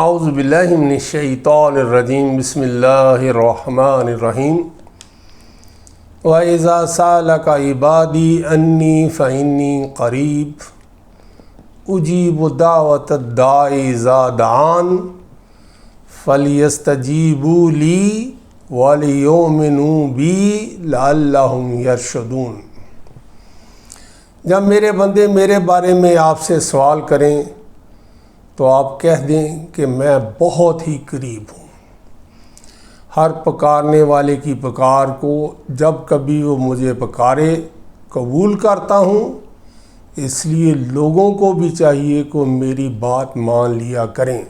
اعوذ باللہ من الشیطان الرجیم بسم اللہ الرحمن الرحیم وَإِذَا سَأَلَكَ عِبَادِي أَنِّي فَإِنِّي قَرِيبٌ أُجِيبُ دَعْوَةَ الدَّاعِ إِذَا دَعَانِ فَلْيَسْتَجِيبُوا لِي وَلْيُؤْمِنُوا بِي لَعَلَّهُمْ يَرْشُدُونَ۔ جب میرے بندے میرے بارے میں آپ سے سوال کریں تو آپ کہہ دیں کہ میں بہت ہی قریب ہوں۔ ہر پکارنے والے کی پکار کو جب کبھی وہ مجھے پکارے قبول کرتا ہوں، اس لیے لوگوں کو بھی چاہیے کہ میری بات مان لیا کریں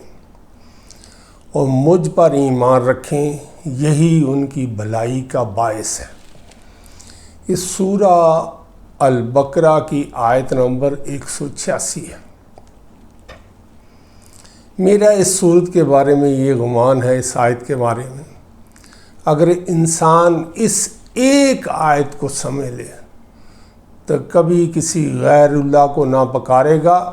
اور مجھ پر ایمان رکھیں، یہی ان کی بھلائی کا باعث ہے۔ اس سورہ البقرہ کی آیت نمبر 186 ہے۔ میرا اس صورت کے بارے میں یہ گمان ہے، اس آیت کے بارے میں اگر انسان اس ایک آیت کو سمجھ لے تو کبھی کسی غیر اللہ کو نہ پکارے گا،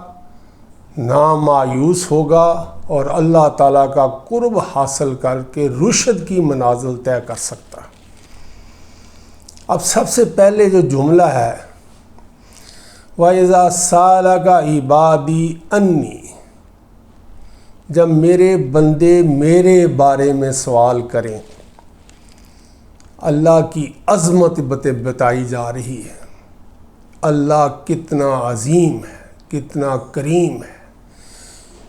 نہ مایوس ہوگا اور اللہ تعالیٰ کا قرب حاصل کر کے رشد کی منازل طے کر سکتا ہے۔ اب سب سے پہلے جو جملہ ہے وَإِذَا سَأَلَكَ عِبَادِي أَنِّي، جب میرے بندے میرے بارے میں سوال کریں، اللہ کی عظمت بتائی جا رہی ہے۔ اللہ کتنا عظیم ہے، کتنا کریم ہے،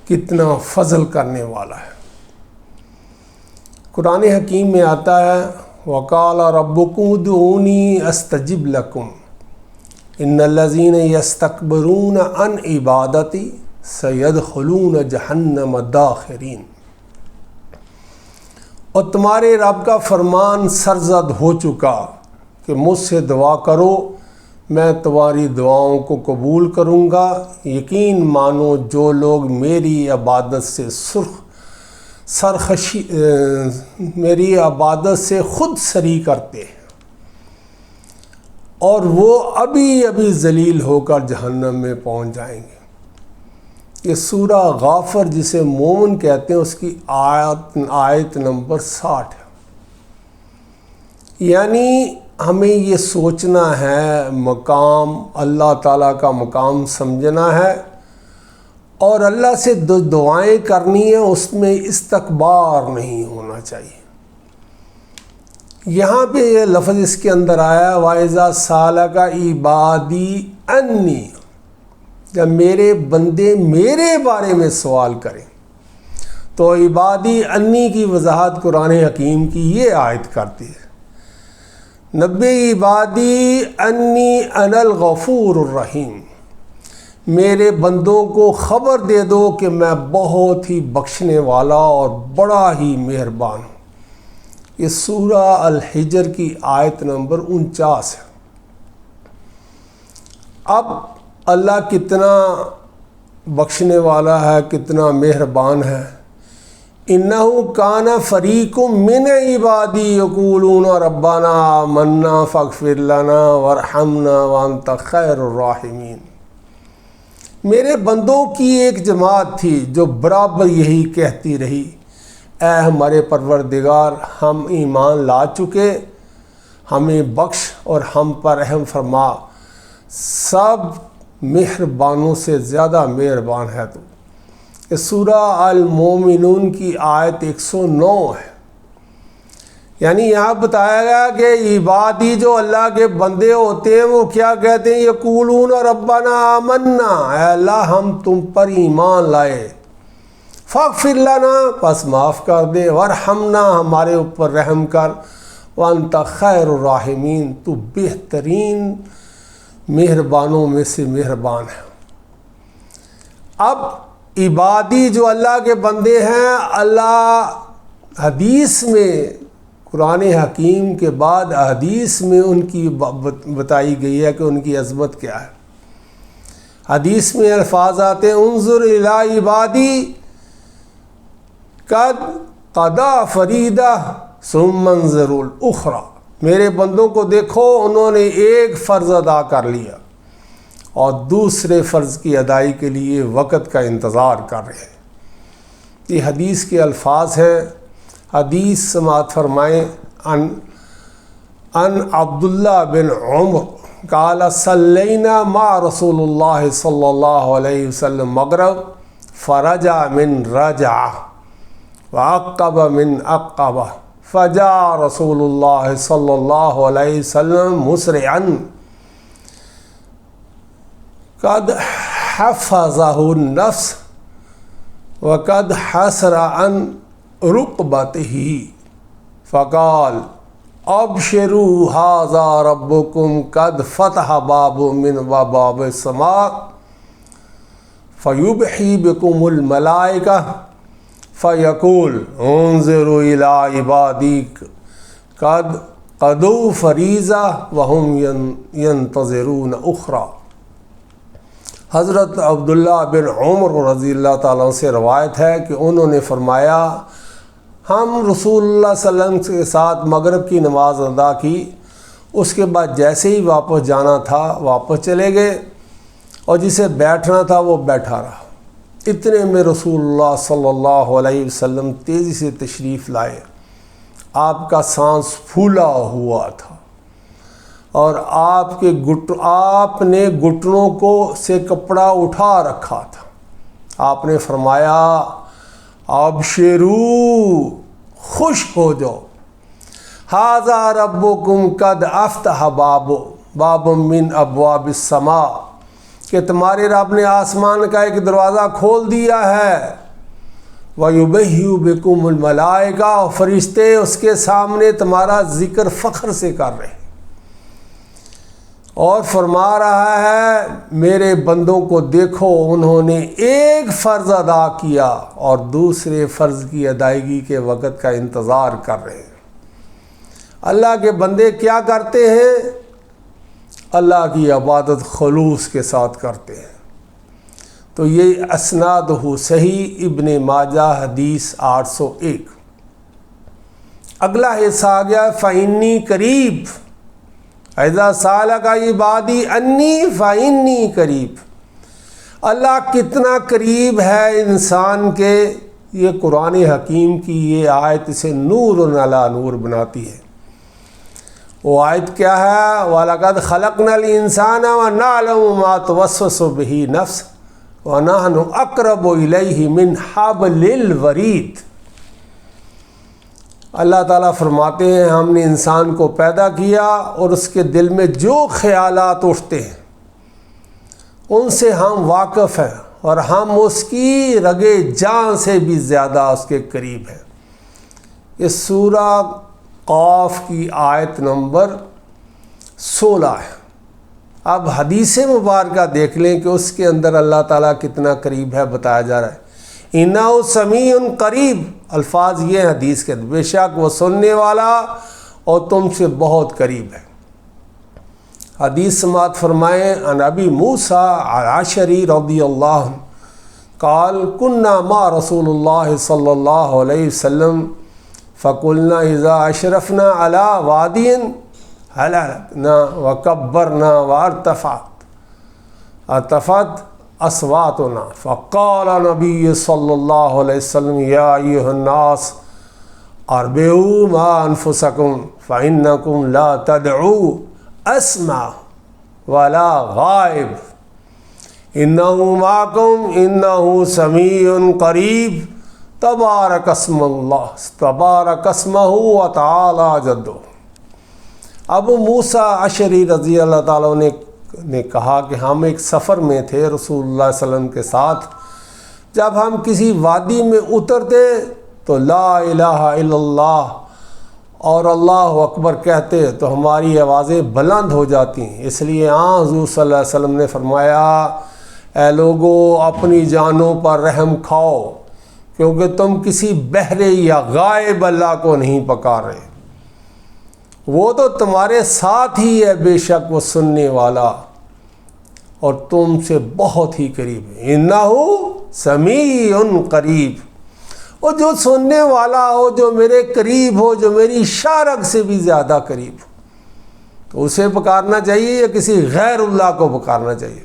کتنا فضل کرنے والا ہے۔ قرآن حکیم میں آتا ہے وَقَالَ رَبُّكُمُ ادْعُونِي أَسْتَجِبْ لَكُمْ إِنَّ الَّذِينَ يَسْتَكْبِرُونَ عَنْ عِبَادَتِي سَيَدْخُلُونَ جَهَنَّمَ دَاخِرِينَ۔ اور تمہارے رب کا فرمان سرزد ہو چکا کہ مجھ سے دعا کرو، میں تمہاری دعاؤں کو قبول کروں گا۔ یقین مانو جو لوگ میری عبادت سے خود سری کرتے ہیں اور وہ ابھی ذلیل ہو کر جہنم میں پہنچ جائیں گے۔ یہ سورہ غافر جسے مومن کہتے ہیں، اس کی آیت نمبر 60 ہے۔ یعنی ہمیں یہ سوچنا ہے، مقام اللہ تعالیٰ کا مقام سمجھنا ہے اور اللہ سے دعائیں کرنی ہیں، اس میں استکبار نہیں ہونا چاہیے۔ یہاں پہ یہ لفظ اس کے اندر آیا وَإِذَا سَأَلَكَ عِبَادِي أَنِّي، جب میرے بندے میرے بارے میں سوال کریں تو عبادی انی کی وضاحت قرآن حکیم کی یہ آیت کرتی ہے نبی عبادی انی انا الغفور الرحیم، میرے بندوں کو خبر دے دو کہ میں بہت ہی بخشنے والا اور بڑا ہی مہربان ہوں۔ یہ سورہ الحجر کی آیت نمبر 49 ہے۔ اب اللہ کتنا بخشنے والا ہے، کتنا مہربان ہے۔ اِنَّهُ كَانَ فَرِيقٌ مِّنْ عِبَادِي يَقُولُونَ رَبَّنَا آمَنَّا فَاغْفِرْ لَنَا وَارْحَمْنَا وَأَنْتَ خَيْرُ الرَّاحِمِينَ۔ میرے بندوں کی ایک جماعت تھی جو برابر یہی کہتی رہی، اے ہمارے پروردگار، ہم ایمان لا چکے، ہمیں بخش اور ہم پر رحم فرما، سب مہربانوں سے زیادہ مہربان ہے تو۔ یہ سورہ المومنون کی آیت 109 ہے۔ یعنی یہاں بتایا گیا کہ عبادی جو اللہ کے بندے ہوتے ہیں وہ کیا کہتے ہیں، یقولون ربنا آمنا، اے اللہ ہم تم پر ایمان لائے، فاغفر لنا، پس معاف کر دے، وارحمنا، ہمارے اوپر رحم کر، وانت خیر الراحمین، تو بہترین مہربانوں میں سے مہربان ہے۔ اب عبادی جو اللہ کے بندے ہیں، اللہ حدیث میں قرآن حکیم کے بعد حدیث میں ان کی بتائی گئی ہے کہ ان کی عظمت کیا ہے۔ حدیث میں الفاظ آتے ہیں انظر الی عبادی قد قضا فریدہ ثم انظر الاخری، میرے بندوں کو دیکھو، انہوں نے ایک فرض ادا کر لیا اور دوسرے فرض کی ادائی کے لیے وقت کا انتظار کر رہے ہیں۔ یہ حدیث کے الفاظ ہیں. حدیث سماعت فرمائیں. ان عبداللہ بن عمر قال صلینا مع رسول اللہ صلی اللہ علیہ وسلم مغرب فرجع من رجع وعقب من عقبہ فجاء رسول اللہ صلی اللہ علیہ وسلم مسرعا قد حفظه النفس وقد حسر عن رقبته فقال ابشروا هذا ربكم قد فتح باب من باب السماء فيبحي بكم الملائكة فيقول انظروا إلى عبادي قد قضوا فریضہ وهم ينتظرون اخرى. حضرت عبداللہ بن عمر رضی اللہ تعالیٰ سے روایت ہے کہ انہوں نے فرمایا ہم رسول اللہ صلی اللہ علیہ وسلم کے ساتھ مغرب کی نماز ادا کی. اس کے بعد جیسے ہی واپس جانا تھا واپس چلے گئے اور جسے بیٹھنا تھا وہ بیٹھا رہا. اتنے میں رسول اللہ صلی اللہ علیہ وسلم تیزی سے تشریف لائے. آپ کا سانس پھولا ہوا تھا اور آپ نے گھٹنوں کو سے کپڑا اٹھا رکھا تھا. آپ نے فرمایا ابشروا خوش ہو جاؤ ھذا ربکم قد افتح باب من ابواب السماء کہ تمہارے رب نے آسمان کا ایک دروازہ کھول دیا ہے. وَيُبَحِّي بِكُمُ الْمَلَائِكَةُ فرشتے اس کے سامنے تمہارا ذکر فخر سے کر رہے ہیں اور فرما رہا ہے میرے بندوں کو دیکھو انہوں نے ایک فرض ادا کیا اور دوسرے فرض کی ادائیگی کے وقت کا انتظار کر رہے ہیں. اللہ کے بندے کیا کرتے ہیں؟ اللہ کی عبادت خلوص کے ساتھ کرتے ہیں. تو یہ اسنادہ صحیح ابن ماجہ حدیث 801. اگلا حصہ آ گیا فإنی قریب اذا سالک عبادی انی فإنی قریب. اللہ کتنا قریب ہے انسان کے. یہ قرآن حکیم کی یہ آیت اسے نور علی نور بناتی ہے. وہ آیت کیا ہے؟ وَلَقَدْ خَلَقْنَا الْإِنسَانَ وَنَعْلَمُ مَا تُوَسْوِسُ بِهِ نَفْسُهُ وَنَحْنُ أَقْرَبُ إِلَيْهِ مِنْ حَبْلِ الْوَرِيدِ. اللہ تعالیٰ فرماتے ہیں ہم نے انسان کو پیدا کیا اور اس کے دل میں جو خیالات اٹھتے ہیں ان سے ہم واقف ہیں اور ہم اس کی رگے جان سے بھی زیادہ اس کے قریب ہیں. یہ سورہ قاف کی آیت نمبر 16 ہے. اب حدیث مبارکہ دیکھ لیں کہ اس کے اندر اللہ تعالیٰ کتنا قریب ہے بتایا جا رہا ہے. اِنَّهُ سَمِيعٌ قریب. الفاظ یہ ہیں حدیث کے اندر بے شک وہ سننے والا اور تم سے بہت قریب ہے. حدیث سماعت فرمائیں عن ابی موسیٰ الاشعری رضی اللہ عنہ قال كنا مع رسول اللہ صلی اللہ علیہ وسلم فقلنا اذا اشرفنا على وادی حلقنا وکبرنا وارتفعت اصواتنا فقال نبی صلی اللہ علیہ وسلم یا ایھا الناس اربعوا ما انفسکم فانکم لا تدعوا اسمع ولا غائب انہ معکم انہ سمیع قریب تبارک اسم اللہ تبارک اسمہ وتعالی جدہ. ابو موسیٰ اشعری رضی اللہ تعالیٰ نے کہا کہ ہم ایک سفر میں تھے رسول اللہ صلی اللہ علیہ وسلم کے ساتھ. جب ہم کسی وادی میں اترتے تو لا الہ الا اللہ اور اللہ اکبر کہتے تو ہماری آوازیں بلند ہو جاتی ہیں. اس لیے حضور صلی اللہ علیہ وسلم نے فرمایا اے لوگو اپنی جانوں پر رحم کھاؤ کیونکہ تم کسی بہرے یا غائب اللہ کو نہیں پکار رہے. وہ تو تمہارے ساتھ ہی ہے بے شک وہ سننے والا اور تم سے بہت ہی قریب ہے. انہ سمیع قریب. وہ جو سننے والا ہو جو میرے قریب ہو جو میری شارک سے بھی زیادہ قریب ہو تو اسے پکارنا چاہیے یا کسی غیر اللہ کو پکارنا چاہیے.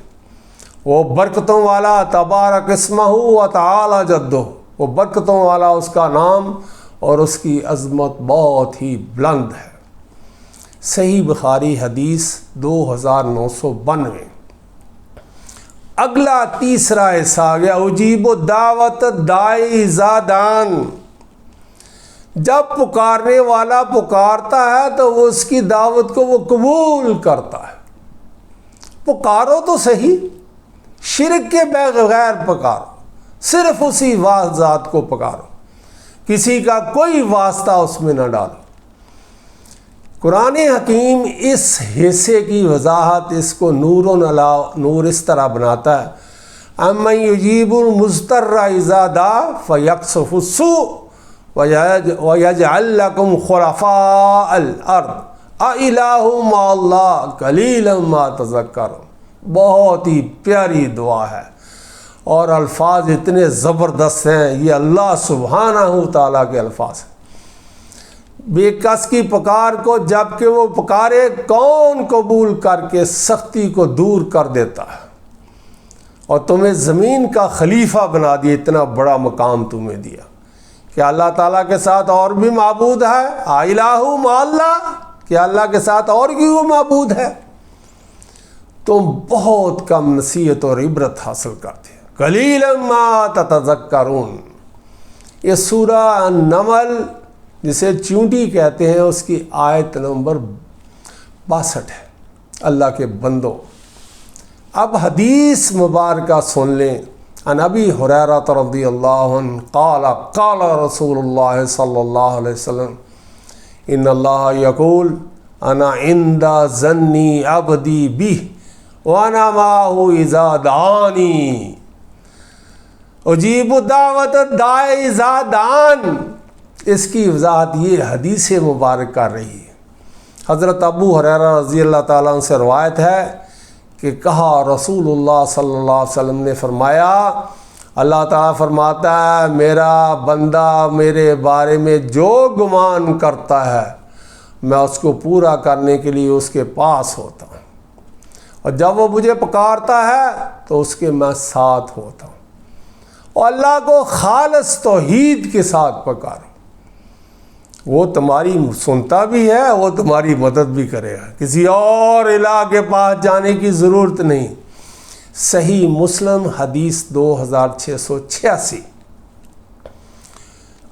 وہ برکتوں والا تبارک اسمہ و تعالی جدہ وہ برکتوں والا اس کا نام اور اس کی عظمت بہت ہی بلند ہے۔ صحیح بخاری حدیث 2992۔ اگلا تیسرا حصہ آ گیا اجیب الدعوت داعی اذا دعان۔ جب پکارنے والا پکارتا ہے تو وہ اس کی دعوت کو وہ قبول کرتا ہے۔ پکارو تو صحیح، شرک کے بغیر پکارو، صرف اسی واحد ذات کو پکارو، کسی کا کوئی واسطہ اس میں نہ ڈالو۔ قرآن حکیم اس حصے کی وضاحت، اس کو نور اس طرح بناتا ہے، امن یجیب المضطر اذا دعا فیکشف السوء ویجعل لکم خلفاء الارض اِلٰہ مع اللہ قلیلا ما تذکرون۔ بہت ہی پیاری دعا ہے اور الفاظ اتنے زبردست ہیں، یہ اللہ سبحانہ تعالیٰ کے الفاظ ہیں۔ بے کس کی پکار کو جب کہ وہ پکارے کون قبول کر کے سختی کو دور کر دیتا ہے اور تمہیں زمین کا خلیفہ بنا دیا، اتنا بڑا مقام تمہیں دیا کہ اللہ تعالیٰ کے ساتھ اور بھی معبود ہے، الٰہ مع اللہ، کہ اللہ کے ساتھ اور بھی وہ معبود ہے، تم بہت کم نصیحت اور عبرت حاصل کرتے ہیں۔ قلیلا ما تتذکرون۔ یہ سورہ النمل جسے چونٹی کہتے ہیں اس کی آیت نمبر 62 ہے۔ اللہ کے بندو، اب حدیث مبارکہ سن لیں۔ عن ابی ہریرہ رضی اللہ عنہ قال قال رسول اللہ صلی اللہ علیہ وسلم ان اللہ یقول انا عند ظن عبدی بی وانا معہ اذا دعانی اجیب دعوت الداعی اذا دعان۔ اس کی وضاحت یہ حدیث مبارک کر رہی ہے۔ حضرت ابو ہریرہ رضی اللہ تعالیٰ عنہ سے روایت ہے کہ کہا رسول اللہ صلی اللہ علیہ وسلم نے فرمایا، اللہ تعالیٰ فرماتا ہے میرا بندہ میرے بارے میں جو گمان کرتا ہے میں اس کو پورا کرنے کے لیے اس کے پاس ہوتا ہوں، اور جب وہ مجھے پکارتا ہے تو اس کے میں ساتھ ہوتا ہوں، اور اللہ کو خالص توحید کے ساتھ پکارو، وہ تمہاری سنتا بھی ہے، وہ تمہاری مدد بھی کرے گا، کسی اور الہ کے پاس جانے کی ضرورت نہیں۔ صحیح مسلم حدیث 2686۔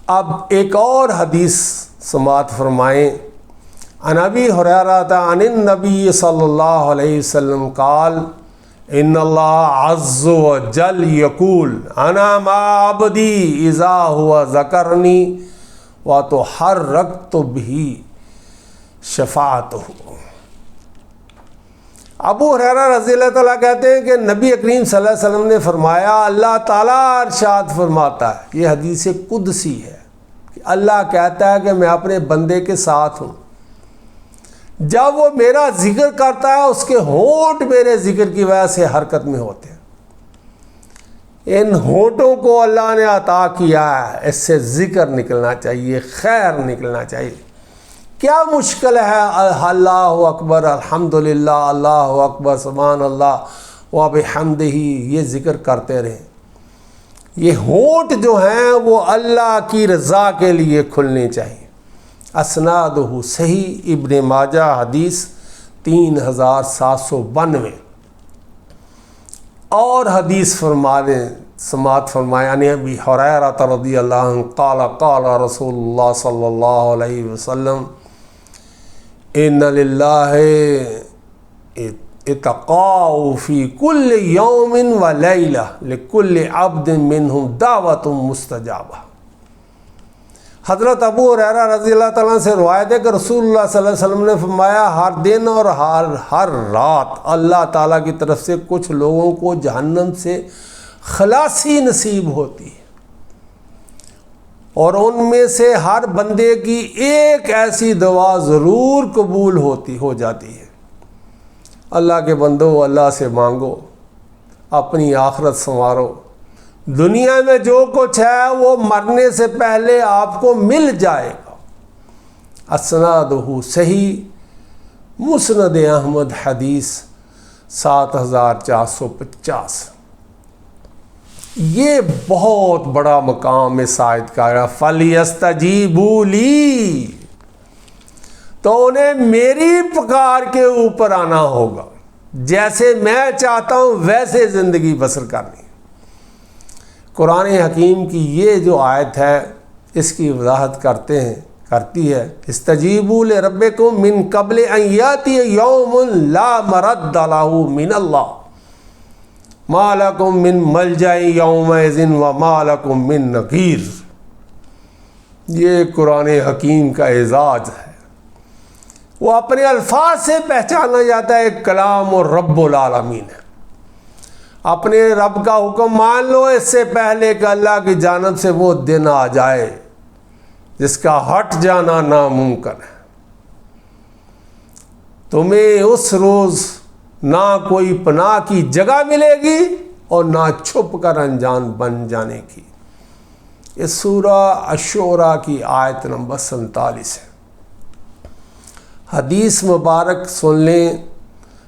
اب ایک اور حدیث سماعت فرمائیں۔ عن ابی ہریرہ عن النبی صلی اللہ علیہ وسلم قال ان اللہ عز وجل یقول انا مع عبدی اذا هو ذکرنی وَتُحَرَّكْتُ بِهِ شَفَاعَتُهُ۔ ابو ہریرہ رضی اللہ تعالیٰ کہتے ہیں کہ نبی کریم صلی اللہ علیہ وسلم نے فرمایا، اللہ تعالیٰ ارشاد فرماتا ہے، یہ حدیث قدسی ہے کہ اللہ کہتا ہے کہ میں اپنے بندے کے ساتھ ہوں، جب وہ میرا ذکر کرتا ہے اس کے ہونٹ میرے ذکر کی وجہ سے حرکت میں ہوتے ہیں۔ ان ہونٹوں کو اللہ نے عطا کیا ہے، اس سے ذکر نکلنا چاہیے، خیر نکلنا چاہیے۔ کیا مشکل ہے اللہ اکبر الحمدللہ اللہ اکبر سبحان اللہ وبحمدہ یہ ذکر کرتے رہیں۔ یہ ہونٹ جو ہیں وہ اللہ کی رضا کے لیے کھلنے چاہیے۔ اسنادہ صحیح، ابن ماجہ حدیث 3792۔ اور حدیث سماعت فرمائے عن ابی ہریرہ رضی اللہ عنہ قال قال رسول اللہ صلی اللہ علیہ وسلم ان للہ اتقاء فی کل یوم و لیلہ لکل عبد منہم دعوت مستجابہ۔ حضرت ابو ہریرہ رضی اللہ تعالیٰ سے روایت ہے کہ رسول اللہ صلی اللہ علیہ وسلم نے فرمایا، ہر دن اور ہر رات اللہ تعالیٰ کی طرف سے کچھ لوگوں کو جہنم سے خلاصی نصیب ہوتی ہے، اور ان میں سے ہر بندے کی ایک ایسی دعا ضرور قبول ہو جاتی ہے۔ اللہ کے بندو، اللہ سے مانگو، اپنی آخرت سنوارو۔ دنیا میں جو کچھ ہے وہ مرنے سے پہلے آپ کو مل جائے گا۔ اسنادہ صحیح، مسند احمد حدیث 7450۔ یہ بہت بڑا مقام اس آیت کا ہے، فَلْيَسْتَجِيبُوا لِي، تو انہیں میری پکار کے اوپر آنا ہوگا، جیسے میں چاہتا ہوں ویسے زندگی بسر کرنی۔ قرآن حکیم کی یہ جو آیت ہے اس کی وضاحت کرتی ہے، استجیبوا لربکم من قبل ان یاتی یوم لا مرد لہ من اللہ ما لکم من ملجأ یومئذ وما لکم من نکیر۔ یہ قرآن حکیم کا اعزاز ہے، وہ اپنے الفاظ سے پہچانا جاتا ہے کلام اور رب العالمین ہے۔ اپنے رب کا حکم مان لو اس سے پہلے کہ اللہ کی جانب سے وہ دن آ جائے جس کا ہٹ جانا ناممکن ہے۔ تمہیں اس روز نہ کوئی پناہ کی جگہ ملے گی اور نہ چھپ کر انجان بن جانے کی۔ یہ سورہ الشعراء کی آیت نمبر 47 ہے۔ حدیث مبارک سن لیں،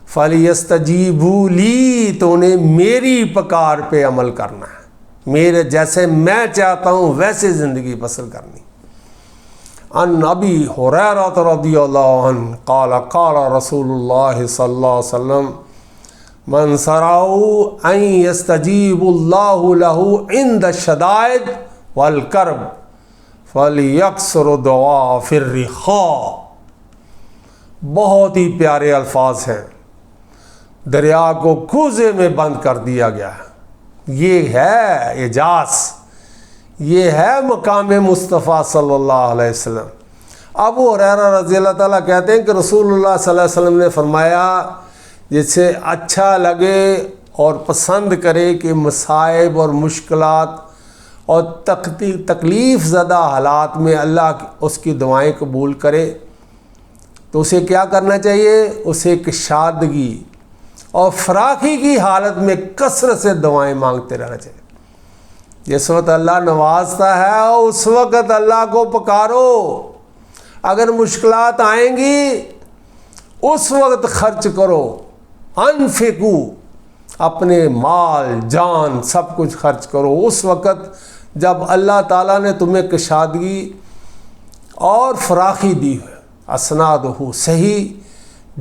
فَلْيَسْتَجِيبُوا لِي، تو انہیں میری پکار پہ عمل کرنا ہے، میرے جیسے میں چاہتا ہوں ویسے زندگی بسر کرنی۔ عن ابی ہریرہ رضی اللہ عنہ قال قال رسول اللہ صلی اللہ علیہ وسلم من سرہ ان یستجیب اللہ لہ عند الشدائد والکرب فلیکثر دعاء فی الرخاء۔ بہت ہی پیارے الفاظ ہیں، دریا کو کوزے میں بند کر دیا گیا ہے۔ یہ ہے اعجاز، یہ ہے مقام مصطفیٰ صلی اللہ علیہ وسلم۔ ابو ہریرہ رضی اللہ تعالیٰ کہتے ہیں کہ رسول اللہ صلی اللہ علیہ وسلم نے فرمایا، جسے اچھا لگے اور پسند کرے کہ مصائب اور مشکلات اور تکلیف زدہ حالات میں اللہ اس کی دعائیں قبول کرے، تو اسے کیا کرنا چاہیے؟ اسے کشادگی اور فراخی کی حالت میں کثرت سے دعائیں مانگتے رہنا چاہیے۔ جس وقت اللہ نوازتا ہے اس وقت اللہ کو پکارو۔ اگر مشکلات آئیں گی اس وقت خرچ کرو، انفقو، اپنے مال جان سب کچھ خرچ کرو اس وقت جب اللہ تعالیٰ نے تمہیں کشادگی اور فراخی دی ہے۔ اسنادہ صحیح،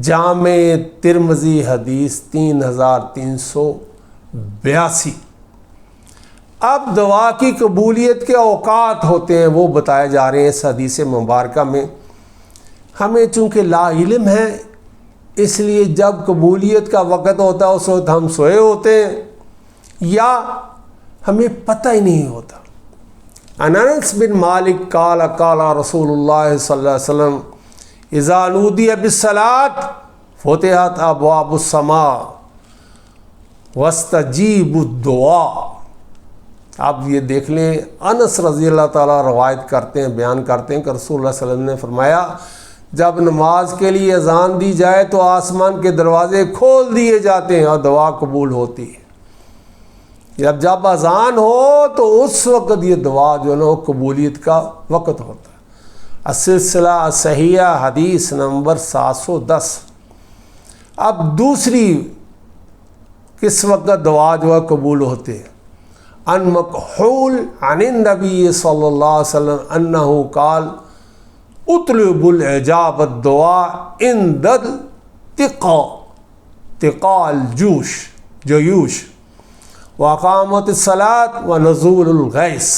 جامع ترمذی حدیث 3382۔ اب دعا کی قبولیت کے اوقات ہوتے ہیں، وہ بتائے جا رہے ہیں اس حدیث مبارکہ میں۔ ہمیں چونکہ لا علم ہے اس لیے جب قبولیت کا وقت ہوتا ہے اس وقت ہم سوئے ہوتے ہیں یا ہمیں پتہ ہی نہیں ہوتا۔ انس بن مالک قال قال رسول اللہ صلی اللہ علیہ وسلم اذا نودی بالصلاۃ فتحت ابواب السماء واستجیب الدعاء۔ اب یہ دیکھ لیں، انس رضی اللہ تعالیٰ روایت کرتے ہیں، بیان کرتے ہیں کہ رسول اللہ صلی اللہ علیہ وسلم نے فرمایا، جب نماز کے لیے اذان دی جائے تو آسمان کے دروازے کھول دیے جاتے ہیں اور دعا قبول ہوتی ہے۔ جب اذان ہو تو اس وقت یہ دعا جو ہے نا وہ قبولیت کا وقت ہوتا ہے۔ السلسلہ صحیحہ حدیث نمبر 710۔ اب دوسری کس وقت دعا جو ہے قبول ہوتے ہیں؟ ان مکحول عن النبی صلی اللہ علیہ وسلم انہ قال اطلب الاجاب الدعاء عند تقاء الجیوش واقامت الصلاة ونزول الغیث۔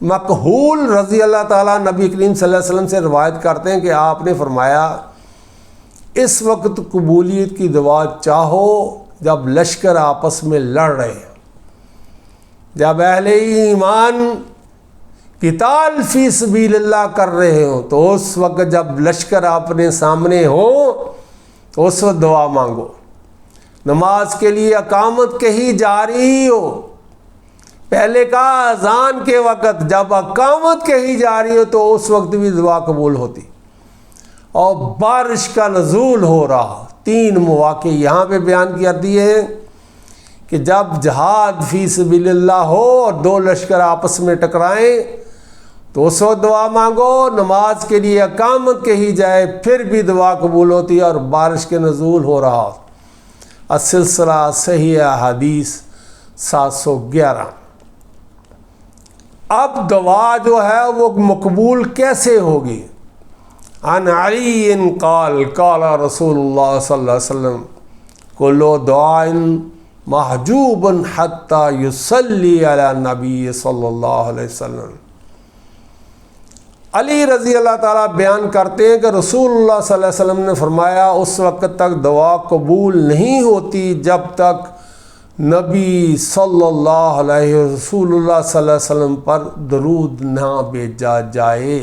مکحول رضی اللہ تعالیٰ نبی کریم صلی اللہ علیہ وسلم سے روایت کرتے ہیں کہ آپ نے فرمایا، اس وقت قبولیت کی دعا چاہو جب لشکر آپس میں لڑ رہے ہیں، جب اہل ایمان قتال فی سبیل اللہ کر رہے ہوں، تو اس وقت جب لشکر اپنے سامنے ہو تو اس وقت دعا مانگو۔ نماز کے لیے اقامت کہیں جاری ہو، پہلے کا اذان کے وقت جب اقامت کہیں جاری ہو تو اس وقت بھی دعا قبول ہوتی، اور بارش کا نزول ہو رہا۔ 3 مواقع یہاں پہ بیان کر دیے ہیں کہ جب جہاد فی سبیل اللہ ہو اور 2 لشکر آپس میں ٹکرائیں تو اس وقت دعا مانگو، نماز کے لیے اقامت کہی جائے پھر بھی دعا قبول ہوتی ہے اور بارش کے نزول ہو رہا۔ السلسلہ صحیح حدیث 711۔ اب دعا جو ہے وہ مقبول کیسے ہوگی؟ عن علی قال قال رسول اللہ صلی اللہ علیہ وسلم کل دعاء محجوب حتی یصلی علی نبی صلی اللہ علیہ وسلم۔ علی رضی اللہ تعالیٰ بیان کرتے ہیں کہ رسول اللہ صلی اللہ علیہ وسلم نے فرمایا اس وقت تک دعا قبول نہیں ہوتی جب تک نبی صلی اللہ علیہ رسول اللہ صلی اللہ علیہ وسلم پر درود نہ بھیجا جائے۔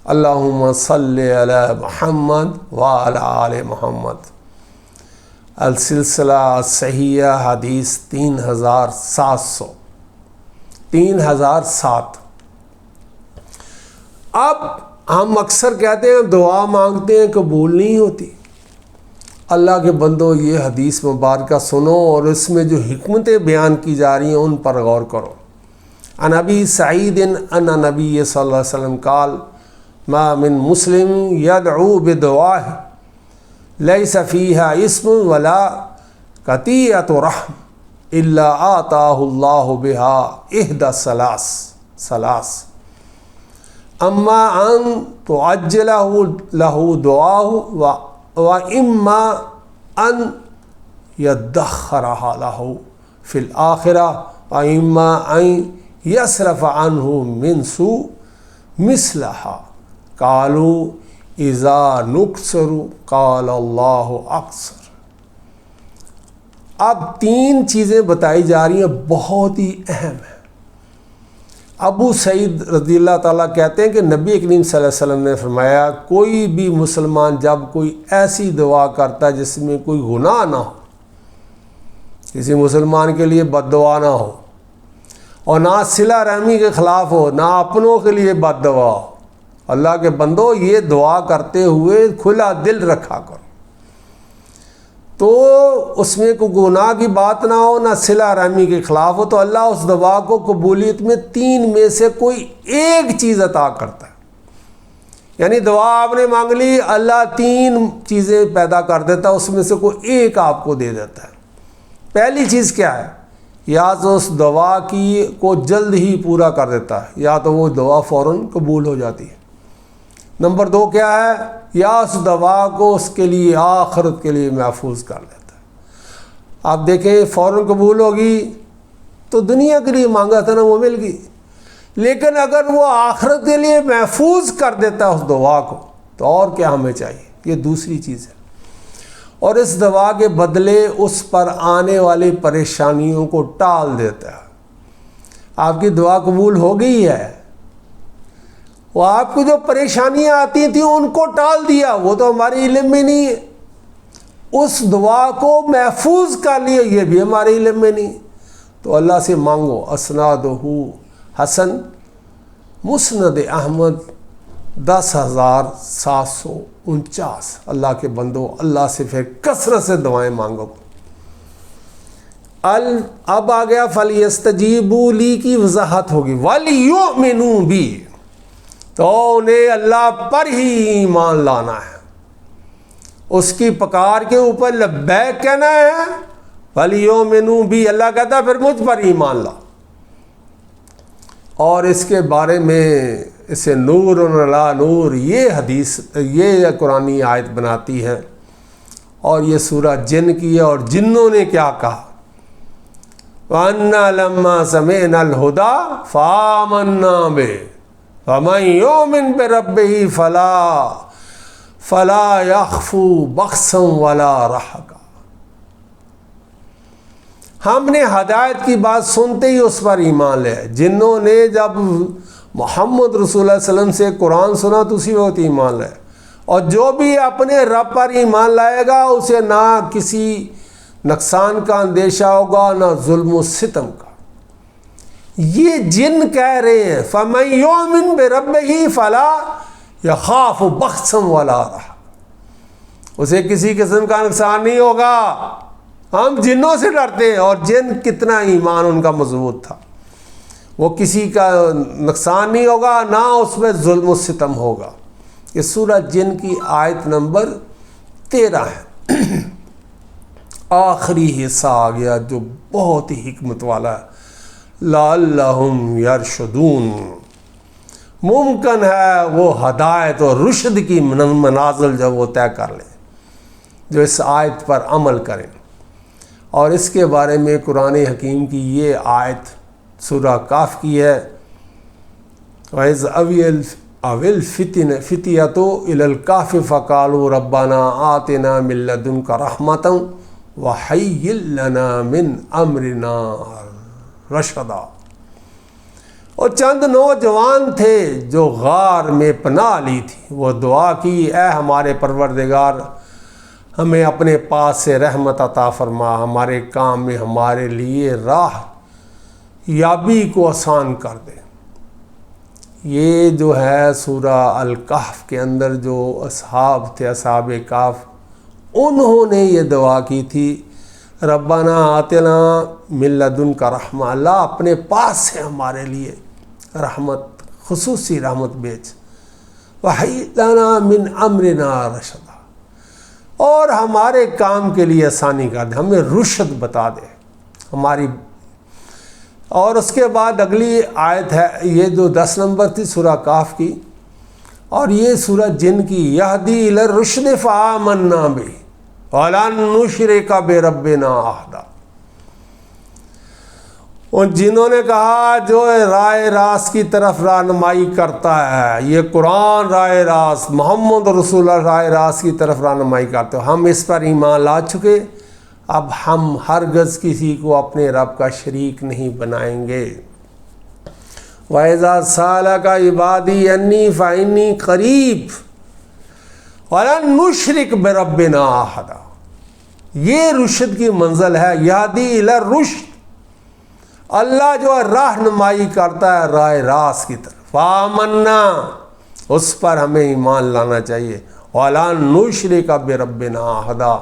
اللہم صلی علی محمد وعلی آل محمد۔ السلسلہ صحیح حدیث 3007۔ اب ہم اکثر کہتے ہیں دعا مانگتے ہیں قبول نہیں ہوتی۔ اللہ کے بندو یہ حدیث مبارکہ سنو اور اس میں جو حکمتیں بیان کی جا رہی ہیں ان پر غور کرو۔ عن ابی سعید ان نبی صلی اللہ علیہ وسلم قال ما من مسلم یدعو بدعاء لیس فیہا اسم ولا قطیعۃ رحم الا آتاہ اللہ بہا احدی الثلاث اما ان تعجل لہ دعاہ و اما ان یدخرہ لہ فی الآخرہ و اما ان یصرف عنہ من سوء مثلہا قالوا اذا نکثر قال اللہ اکثر۔ اب 3 چیزیں بتائی جا رہی ہیں بہت ہی اہم ہیں۔ ابو سعید رضی اللہ تعالیٰ کہتے ہیں کہ نبی کریم صلی اللہ علیہ وسلم نے فرمایا کوئی بھی مسلمان جب کوئی ایسی دعا کرتا ہے جس میں کوئی گناہ نہ ہو، کسی مسلمان کے لیے بد دعا نہ ہو اور نہ صلہ رحمی کے خلاف ہو، نہ اپنوں کے لیے بد دعا ہو، اللہ کے بندو یہ دعا کرتے ہوئے کھلا دل رکھا کرو، تو اس میں کوئی گناہ کی بات نہ ہو، نہ صلہ رحمی کے خلاف ہو، تو اللہ اس دعا کو قبولیت میں 3 میں سے کوئی ایک چیز عطا کرتا ہے۔ یعنی دعا آپ نے مانگ لی، اللہ 3 چیزیں پیدا کر دیتا ہے، اس میں سے کوئی ایک آپ کو دے دیتا ہے۔ پہلی چیز کیا ہے؟ یا تو اس دعا کی کو جلد ہی پورا کر دیتا ہے، یا تو وہ دعا فوراً قبول ہو جاتی ہے۔ نمبر 2 کیا ہے؟ یا اس دعا کو اس کے لیے آخرت کے لیے محفوظ کر لیتا ہے۔ آپ دیکھیں فوراً قبول ہوگی تو دنیا کے لیے مانگا تھا نا وہ مل گئی، لیکن اگر وہ آخرت کے لیے محفوظ کر دیتا ہے اس دعا کو تو اور کیا ہمیں چاہیے؟ یہ دوسری چیز ہے۔ اور اس دعا کے بدلے اس پر آنے والی پریشانیوں کو ٹال دیتا ہے۔ آپ کی دعا قبول ہو گئی ہے، وہ آپ کو جو پریشانیاں آتی تھیں ان کو ٹال دیا، وہ تو ہمارے علم میں نہیں ہے۔ اس دعا کو محفوظ کر لیا، یہ بھی ہمارے علم میں نہیں۔ تو اللہ سے مانگو۔ اسنادہ حسن مسند احمد 10,749۔ اللہ کے بندو اللہ سے پھر کثرت سے دعائیں مانگو۔ اب آ گیا فَلْيَسْتَجِيبُوا لِي کی وضاحت ہوگی، وَلْيُؤْمِنُوا بِي، تو انہیں اللہ پر ہی ایمان لانا ہے، اس کی پکار کے اوپر لبیک کہنا ہے۔ وَلْيُؤْمِنُوا بِي، اللہ کہتا ہے پھر مجھ پر ایمان لا۔ اور اس کے بارے میں اسے نور علی نور یہ حدیث، یہ قرآنی آیت بناتی ہے، اور یہ سورہ جن کی ہے۔ اور جنوں نے کیا کہا؟ وَأَنَّا لَمَّا سَمِعْنَا الْهُدَى فَآمَنَّا بِهِ وَمَن يُؤْمِن بِرَبِّهِ فَلَا يَخْفُ بَخْسًا وَلَا رَحَقًا۔ ہم نے ہدایت کی بات سنتے ہی اس پر ایمان لے۔ جنوں نے جب محمد رسول اللہ علیہ وسلم سے قرآن سنا تو اسی وقت ایمان لائے، اور جو بھی اپنے رب پر ایمان لائے گا اسے نہ کسی نقصان کا اندیشہ ہوگا، نہ ظلم و ستم کا۔ یہ جن کہہ رہے ہیں فَمَن يُؤْمِن بِرَبِّهِ فَلَا يَخَافُ بَخْسًا وَلَا رَحَقًا، اسے کسی قسم کا نقصان نہیں ہوگا۔ ہم جنوں سے ڈرتے ہیں، اور جن کتنا ایمان ان کا مضبوط تھا، وہ کسی کا نقصان نہیں ہوگا، نہ اس میں ظلم و ستم ہوگا۔ یہ سورہ جن کی آیت نمبر 13 ہے۔ آخری حصہ آ گیا جو بہت ہی حکمت والا ہے، لعلہم یرشدون، ممکن ہے وہ ہدایت اور رشد کی منازل جب وہ طے کر لیں، جو اس آیت پر عمل کریں۔ اور اس کے بارے میں قرآن حکیم کی یہ آیت سورہ کاف کی ہے، وَإِذْ أَوِّ الْفِتْيَةُ إِلَى الْكَهْفِ فَقَالُوا رَبَّنَا آتِنَا مِن لَّدُنكَ رَحْمَةً وَهَيِّئْ لَنَا مِنْ أَمْرِنَا رَشَدًا۔ اور چند نوجوان تھے جو غار میں پناہ لی تھی، وہ دعا کی، اے ہمارے پروردگار ہمیں اپنے پاس سے رحمت عطا فرما، ہمارے کام میں ہمارے لیے راہ یابی کو آسان کر دے۔ یہ جو ہے سورہ الکہف کے اندر جو اصحاب تھے، اصحاب کہف، انہوں نے یہ دعا کی تھی، ربنا آتنا من لدنک رحمہ، اللہ اپنے پاس سے ہمارے لیے رحمت، خصوصی رحمت بھیج، وَهَيِّئْ لَنَا مِنْ أَمْرِنَا رَشَدًا، اور ہمارے کام کے لیے آسانی کر دے، ہمیں رشد بتا دے ہماری۔ اور اس کے بعد اگلی آیت ہے، یہ جو 10 نمبر تھی سورہ کاف کی، اور یہ سورہ جن کی، یہدی الی الرشد فآمنا بہ ولن نشرک بربنا احدا۔ ان جنہوں نے کہا جو راہ راست کی طرف رہنمائی کرتا ہے، یہ قرآن راہ راست، محمد رسول اللہ راہ راست کی طرف رہنمائی کرتے ہو، ہم اس پر ایمان لا چکے، اب ہم ہرگز کسی کو اپنے رب کا شریک نہیں بنائیں گے۔ وَإِذَا سَأَلَكَ عِبَادِي أَنِّي فَإِنِّي قَرِيبٌ وَلَن نُشْرِكَ بِرَبِّنَا أَحَدًا۔ یہ رشد کی منزل ہے، یہدی الی الرشد، اللہ جو رہنمائی کرتا ہے راہ راست کی طرف، فآمنا، اس پر ہمیں ایمان لانا چاہیے، وَلَن نُشْرِكَ بِرَبِّنَا أَحَدًا،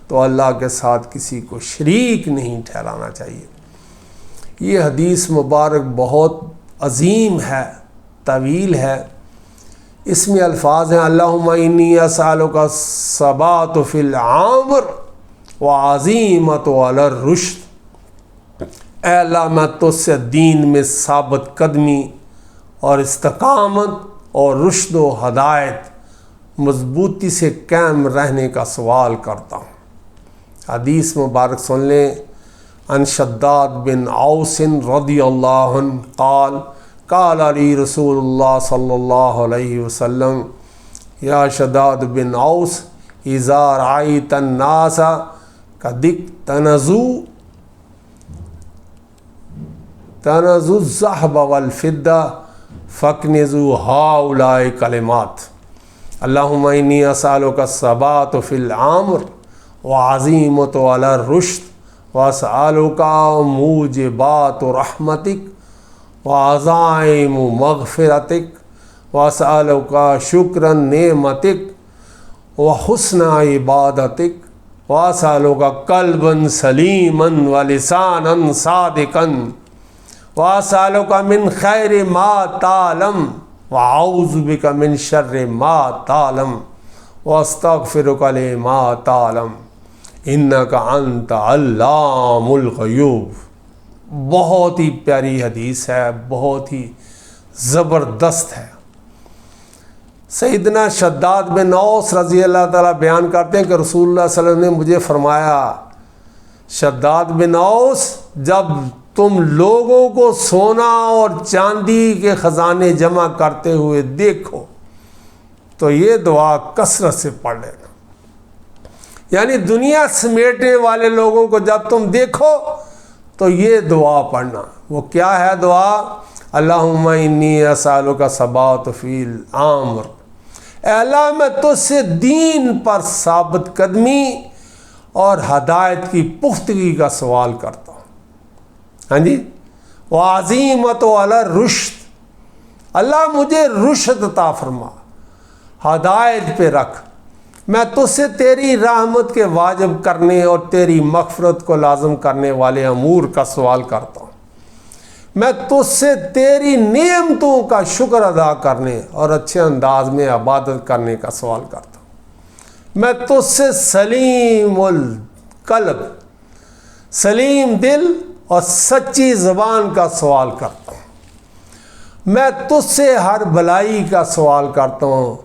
تو اللہ کے ساتھ کسی کو شریک نہیں ٹھہرانا چاہیے۔ یہ حدیث مبارک بہت عظیم ہے، طویل ہے، اس میں الفاظ ہیں، اللہم انی اسألک الثبات فی الامر وعزیمۃ علی الرشد، اے اللہ میں تجھ سے دین میں ثابت قدمی اور استقامت اور رشد و ہدایت، مضبوطی سے قائم رہنے کا سوال کرتا ہوں۔ حدیث مبارک سن لیں، عن شداد بن اوس رضی اللہ عنہ قال قال علی رسول اللہ صلی اللہ علیہ وسلم، یا شداد بن اوس اذا رأیت الناس قد اکتنزوا الذهب والفضة فاکنزوا هؤلاء کلمات، اللہم انی اسألک الثبات فی الامر وعزیمۃ علی الرشد واسألک موجبات رحمتک وعزائم مغفرتک واسألک شکر نعمتک وحسن عبادتک واسألک قلبا سلیما ولسانا صادقا واسألک من خیر ما تعلم وأعوذ بک من شر ما تعلم واستغفرک لما تعلم انک انت علام الغیوب۔ بہت ہی پیاری حدیث ہے، بہت ہی زبردست ہے۔ سیدنا شداد بن اوس رضی اللہ تعالیٰ بیان کرتے ہیں کہ رسول اللہ صلی اللہ علیہ وسلم نے مجھے فرمایا، شداد بن اوس، جب تم لوگوں کو سونا اور چاندی کے خزانے جمع کرتے ہوئے دیکھو تو یہ دعا کثرت سے پڑھ لینا، یعنی دنیا سمیٹنے والے لوگوں کو جب تم دیکھو تو یہ دعا پڑھنا۔ وہ کیا ہے دعا؟ اللہم انی اسألک الثبات فی الامر، اے اللہ میں تجھ سے دین پر ثابت قدمی اور ہدایت کی پختگی کا سوال کرتا ہوں، ہاں جی، وعزیمۃ علی الرشد، اللہ مجھے رشد عطا فرما، ہدایت پہ رکھ، میں تجھ سے تیری رحمت کے واجب کرنے اور تیری مغفرت کو لازم کرنے والے امور کا سوال کرتا ہوں، میں تجھ سے تیری نعمتوں کا شکر ادا کرنے اور اچھے انداز میں عبادت کرنے کا سوال کرتا ہوں، میں تجھ سے سلیم قلب، سلیم دل اور سچی زبان کا سوال کرتا ہوں۔ میں تجھ سے ہر بلائی کا سوال کرتا ہوں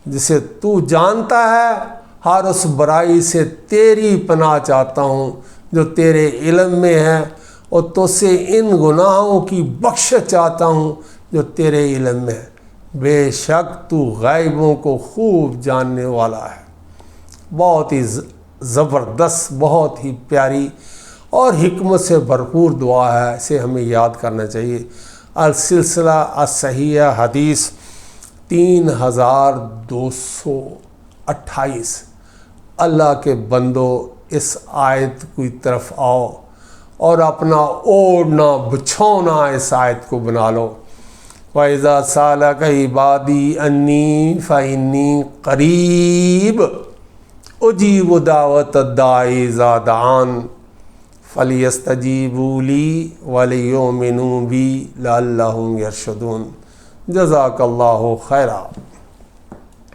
جسے تو جانتا ہے، ہر اس برائی سے تیری پناہ چاہتا ہوں جو تیرے علم میں ہے، اور تجھ سے ان گناہوں کی بخشش چاہتا ہوں جو تیرے علم میں ہے۔ بے شک تو غیبوں کو خوب جاننے والا ہے۔ بہت ہی زبردست، بہت ہی پیاری اور حکمت سے بھرپور دعا ہے، اسے ہمیں یاد کرنا چاہیے۔ السلسلہ الصحیحہ حدیث 3228۔ اللہ کے بندو، اس آیت کی طرف آؤ اور اپنا اوڑھنا بچھونا اس آیت کو بنا لو۔ وَإِذَا سَأَلَكَ عِبَادِي أَنِّي فَإِنِّي قَرِيبٌ أُجِيبُ دَعْوَةَ الدَّاعِ إِذَا دَعَانِ فَلْيَسْتَجِيبُوا لِي وَلْيُؤْمِنُوا بِي لَعَلَّهُمْ يَرْشُدُونَ۔ جزاک اللہ خیرا۔